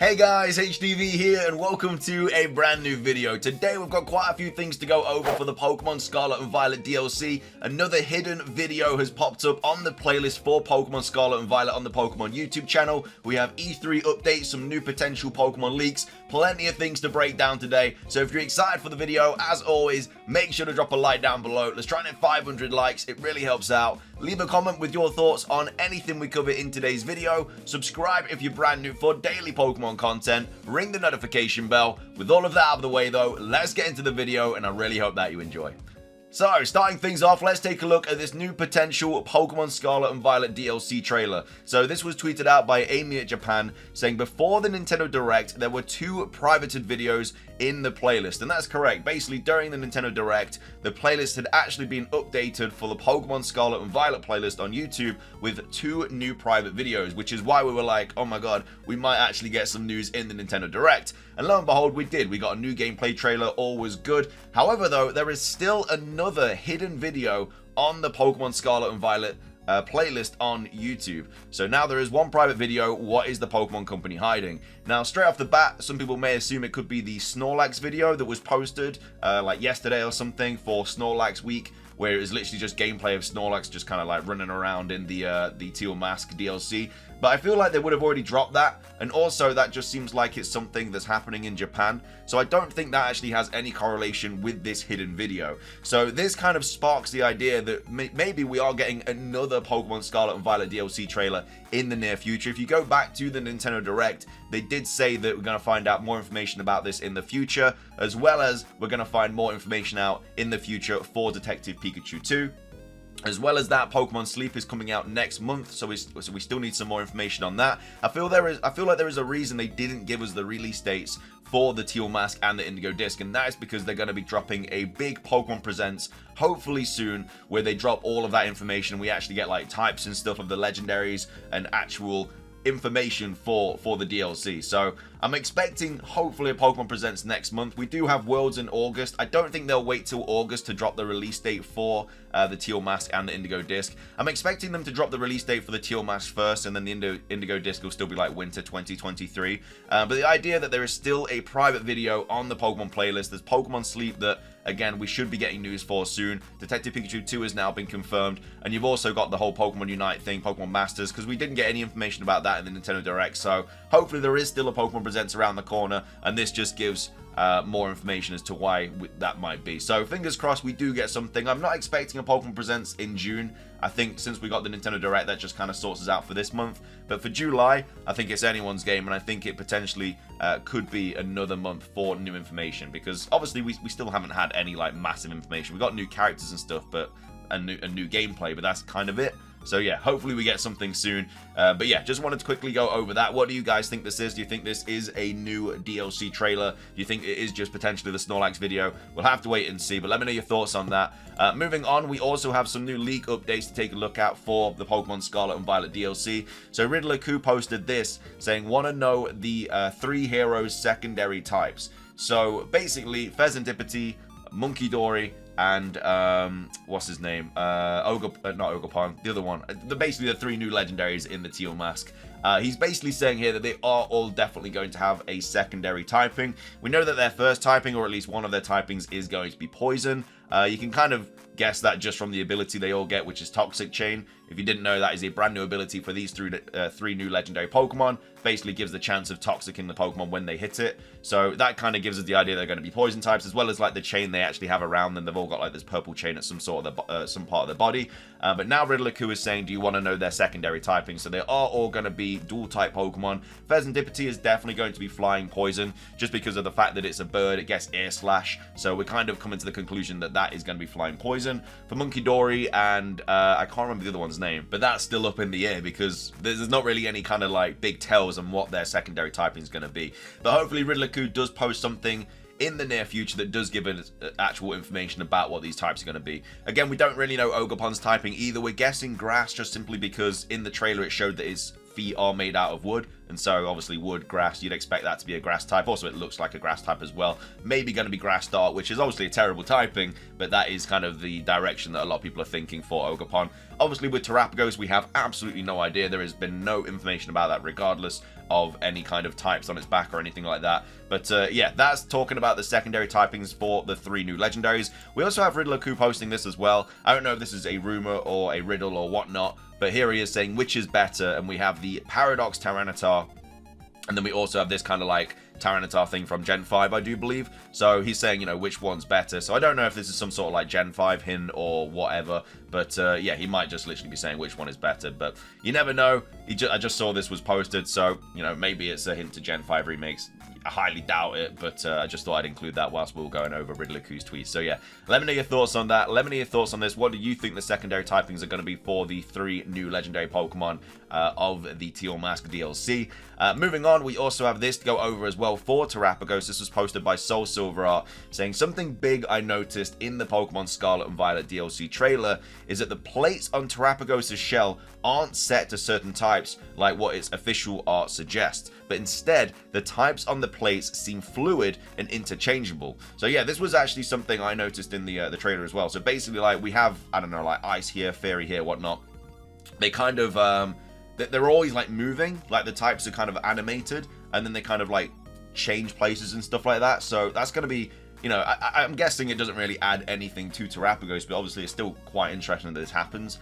Hey guys, HDvee here and welcome to a brand new video. Today we've got quite a few things to go over for the Pokemon Scarlet and Violet DLC. Another hidden video has popped up on the playlist for Pokemon Scarlet and Violet on the Pokemon YouTube channel. We have E3 updates, some new potential Pokemon leaks, plenty of things to break down today. So if you're excited for the video, as always, make sure to drop a like down below. Let's try and hit 500 likes, it really helps out. Leave a comment with your thoughts on anything we cover in today's video. Subscribe if you're brand new for daily Pokemon content. Ring the notification bell. With all of that out of the way though, let's get into the video and I really hope that you enjoy. So, starting things off, let's take a look at this new potential Pokemon Scarlet and Violet DLC trailer. So this was tweeted out by Amy at Japan, saying before the Nintendo Direct, there were 2 privated videos in the playlist. And that's correct. Basically, during the Nintendo Direct, the playlist had actually been updated for the Pokemon Scarlet and Violet playlist on YouTube with 2 new private videos, which is why we were like, oh my god, we might actually get some news in the Nintendo Direct. And lo and behold, we did. We got a new gameplay trailer, all was good. However, though, there is still another hidden video on the Pokemon Scarlet and Violet playlist on YouTube. So now there is one private video. What is the Pokemon Company hiding? Now, straight off the bat, some people may assume it could be the Snorlax video that was posted like yesterday or something for Snorlax week, where it was literally just gameplay of Snorlax just kind of like running around in the Teal Mask DLC. But I feel like they would have already dropped that, and also that just seems like it's something that's happening in Japan, so I don't think that actually has any correlation with this hidden video. So this kind of sparks the idea that maybe we are getting another Pokemon Scarlet and Violet DLC trailer in the near future. If you go back to the Nintendo Direct, they did say that we're going to find out more information about this in the future, as well as we're going to find more information out in the future for Detective Pikachu 2. As well as that, Pokemon Sleep is coming out next month, so we still need some more information on that. I feel like there is a reason they didn't give us the release dates for the Teal Mask and the Indigo Disc, and that is because they're going to be dropping a big Pokemon Presents hopefully soon, where they drop all of that information. We actually get like types and stuff of the legendaries and actual information for the DLC. So I'm expecting hopefully a Pokemon Presents next month. We do have Worlds in August. I don't think they'll wait till August to drop the release date for the Teal Mask and the Indigo Disc. I'm expecting them to drop the release date for the Teal Mask first, and then the Indigo Disc will still be like winter 2023. But the idea that there is still a private video on the Pokemon playlist, there's Pokemon Sleep that, again, we should be getting news for soon. Detective Pikachu 2 has now been confirmed, and you've also got the whole Pokemon Unite thing, Pokemon Masters, because we didn't get any information about that in the Nintendo Direct, so hopefully there is still a Pokemon Presents around the corner, and this just gives more information as to why that might be. So fingers crossed we do get something. I'm not expecting a Pokemon Presents in June. I think since we got the Nintendo Direct, that just kind of sorts us out for this month. But for July, I think it's anyone's game, and I think it potentially could be another month for new information, because obviously we still haven't had any like massive information. We got new characters and stuff, but a new gameplay, but that's kind of it. So yeah, hopefully we get something soon. But yeah, just wanted to quickly go over that. What do you guys think this is? Do you think this is a new DLC trailer? Do you think it is just potentially the Snorlax video? We'll have to wait and see, but let me know your thoughts on that. Moving on, we also have some new leak updates to take a look at for the Pokemon Scarlet and Violet DLC. So Riddler Koo posted this, saying, want to know the 3 heroes secondary types. So basically, Pheasantipity, Monkey Dory, and what's his name? Not Ogerpon, the other one. Basically, the 3 new legendaries in the Teal Mask. He's basically saying here that they are all definitely going to have a secondary typing. We know that their first typing, or at least one of their typings, is going to be Poison. You can kind of guess that just from the ability they all get, which is Toxic Chain. If you didn't know, that is a brand new ability for these 3 new legendary Pokemon. Basically gives the chance of toxicing the Pokemon when they hit it. So that kind of gives us the idea they're going to be poison types, as well as like the chain they actually have around them. They've all got like this purple chain at some sort of some part of their body. But now Riddler Koo is saying, do you want to know their secondary typing? So they are all going to be dual type Pokemon. Pheasantipity is definitely going to be flying poison, just because of the fact that it's a bird, it gets air slash. So we're kind of coming to the conclusion that that is going to be flying poison. For Monkey Dory and I can't remember the other one's name, but that's still up in the air because there's not really any kind of like big tells on what their secondary typing is going to be. But hopefully Riddler Koo does post something in the near future that does give us actual information about what these types are going to be. Again, we don't really know Ogerpon's typing either. We're guessing grass just simply because in the trailer it showed that his feet are made out of wood, and so obviously wood, grass, you'd expect that to be a grass type. Also, it looks like a grass type as well. Maybe going to be grass start, which is obviously a terrible typing, but that is kind of the direction that a lot of people are thinking for Ogerpon. Obviously, with Tarapagos, we have absolutely no idea. There has been no information about that, regardless of any kind of types on its back or anything like that. But yeah, that's talking about the secondary typings for the 3 new legendaries. We also have Riddler-Coup posting this as well. I don't know if this is a rumor or a riddle or whatnot, but here he is saying which is better, and we have the Paradox Tyranitar, and then we also have this kind of like Tyranitar thing from Gen 5, I do believe. So he's saying, you know, which one's better. So I don't know if this is some sort of like Gen 5 hint or whatever, but yeah, he might just literally be saying which one is better, but you never know. I just saw this was posted, so, you know, maybe it's a hint to Gen 5 remakes. I highly doubt it, but I just thought I'd include that whilst we were going over Riddler-Coux's tweet. So yeah, let me know your thoughts on that. Let me know your thoughts on this. What do you think the secondary typings are going to be for the 3 new legendary Pokemon of the Teal Mask DLC? Moving on, we also have this to go over as well for Tarapagos. This was posted by Soul Silver Art, saying something big I noticed in the Pokemon Scarlet and Violet DLC trailer is that the plates on Tarapagos' shell aren't set to certain types like what its official art suggests, but instead the types on the plates seem fluid and interchangeable. So yeah, this was actually something I noticed in the trailer as well. So basically, like, we have, I don't know, like ice here, fairy here, whatnot. They kind of they're always like moving, like the types are kind of animated, and then they kind of like change places and stuff like that. So that's going to be, you know, I'm guessing it doesn't really add anything to Tarapagos, but obviously it's still quite interesting that this happens.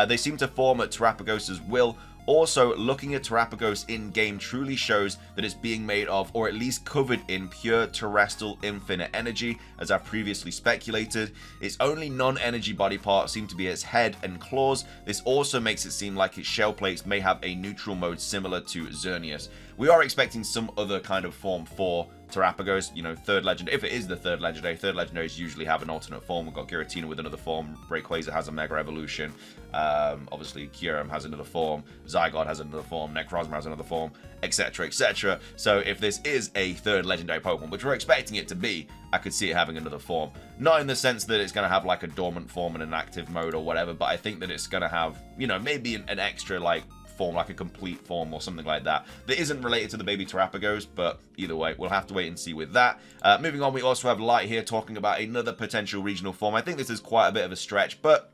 They seem to form at Tarapagos' will. Also, looking at Tarapagos in-game truly shows that it's being made of, or at least covered in, pure terrestrial infinite energy, as I've previously speculated. Its only non-energy body part seem to be its head and claws. This also makes it seem like its shell plates may have a neutral mode similar to Xerneas. We are expecting some other kind of form for Tarapagos, you know, 3rd legendary. If it is the 3rd legendaries usually have an alternate form. We've got Giratina with another form, Rayquaza has a Mega Evolution, obviously Kyurem has another form, Zygarde has another form, Necrozma has another form, etc, etc. So if this is a 3rd legendary Pokemon, which we're expecting it to be, I could see it having another form. Not in the sense that it's going to have like a dormant form and an active mode or whatever, but I think that it's going to have, you know, maybe an extra like form, like a complete form or something like that isn't related to the baby Tarapagos, but either way, we'll have to wait and see with that. Moving on, we also have Light here talking about another potential regional form. I think this is quite a bit of a stretch, but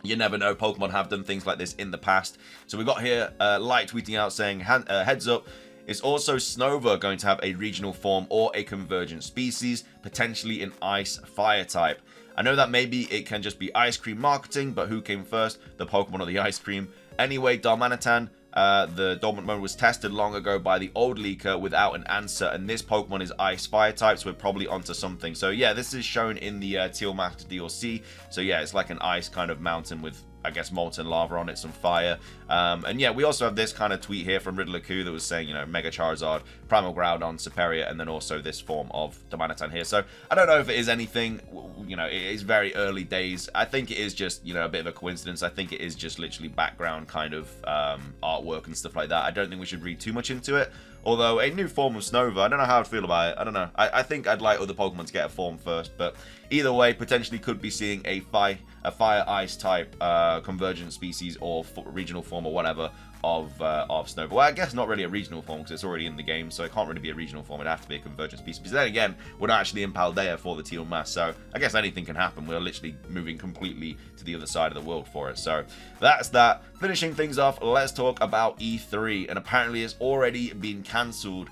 you never know. Pokemon have done things like this in the past. So we got here Light tweeting out saying, heads up, is also Snover going to have a regional form or a convergent species, potentially an Ice Fire type? I know that maybe it can just be ice cream marketing, but who came first, the Pokemon or the ice cream? Anyway, Darmanitan, the dormant mode was tested long ago by the old leaker without an answer, and this Pokemon is Ice Fire type, so we're probably onto something. So yeah, this is shown in the Teal Mask DLC. So yeah, it's like an ice kind of mountain with, I guess, molten lava on it, some fire. And yeah, we also have this kind of tweet here from Riddler-Coup that was saying, you know, Mega Charizard, Primal Groudon, Superior, and then also this form of Darmanitan here. So I don't know if it is anything, you know, it is very early days. I think it is just, you know, a bit of a coincidence. I think it is just literally background kind of artwork and stuff like that. I don't think we should read too much into it. Although, a new form of Snover, I don't know how I'd feel about it. I don't know. I think I'd like other Pokemon to get a form first, but either way, potentially could be seeing a Fire-Ice type convergent species or regional form or whatever of Snover. Well, I guess not really a regional form because it's already in the game, so it can't really be a regional form. It'd have to be a convergent species. But then again, we're not actually in Paldea for the Teal Mask, so I guess anything can happen. We're literally moving completely to the other side of the world for it. So that's that. Finishing things off, let's talk about E3, and apparently it's already been cancelled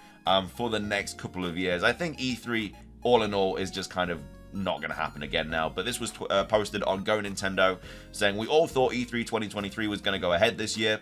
for the next couple of years. I think E3, all in all, is just kind of not going to happen again now, but this was posted on Go Nintendo saying, we all thought E3 2023 was going to go ahead this year,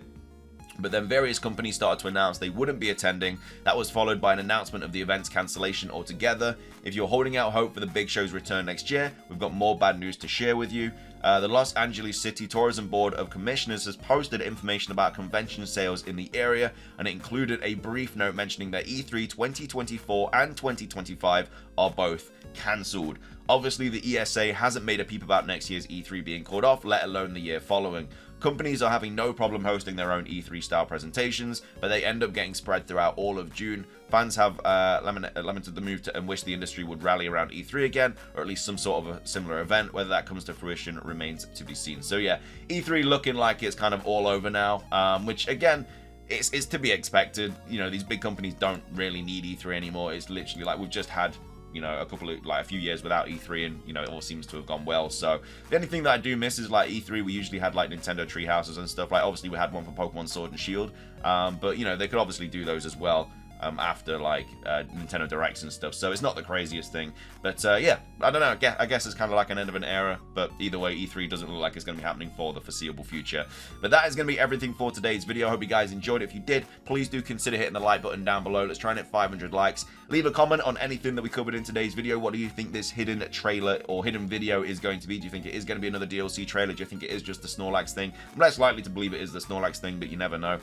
but then various companies started to announce they wouldn't be attending. That was followed by an announcement of the event's cancellation altogether. If you're holding out hope for the big show's return next year, we've got more bad news to share with you. The Los Angeles City Tourism Board of Commissioners has posted information about convention sales in the area, and it included a brief note mentioning that E3 2024 and 2025 are both cancelled. Obviously, the ESA hasn't made a peep about next year's E3 being called off, let alone the year following. Companies are having no problem hosting their own E3 style presentations, but they end up getting spread throughout all of June. Fans have lamented the move and wish the industry would rally around E3 again, or at least some sort of a similar event. Whether that comes to fruition remains to be seen. So yeah, E3 looking like it's kind of all over now, which again, it's to be expected. You know, these big companies don't really need E3 anymore. It's literally like we've just had, you know, a few years without E3, and you know, it all seems to have gone well. So the only thing that I do miss is like E3. We usually had like Nintendo Treehouses and stuff. Like obviously we had one for Pokemon Sword and Shield, but you know, they could obviously do those as well. After like Nintendo Directs and stuff, so it's not the craziest thing, but yeah, I don't know. I guess it's kind of like an end of an era, but either way, E3 doesn't look like it's going to be happening for the foreseeable future. But that is going to be everything for today's video. I hope you guys enjoyed it. If you did, please do consider hitting the like button down below. Let's try and hit 500 likes. Leave a comment on anything that we covered in today's video. What do you think this hidden trailer or hidden video is going to be? Do you think it is going to be another DLC trailer? Do you think it is just the Snorlax thing? I'm less likely to believe it is the Snorlax thing, but you never know.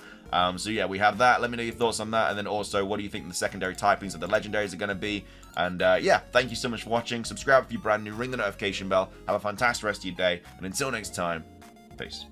So yeah, we have that. Let me know your thoughts on that, and then also, what do you think the secondary typings of the legendaries are going to be? And yeah, thank you so much for watching. Subscribe if you're brand new, ring the notification bell. Have a fantastic rest of your day, and until next time, peace.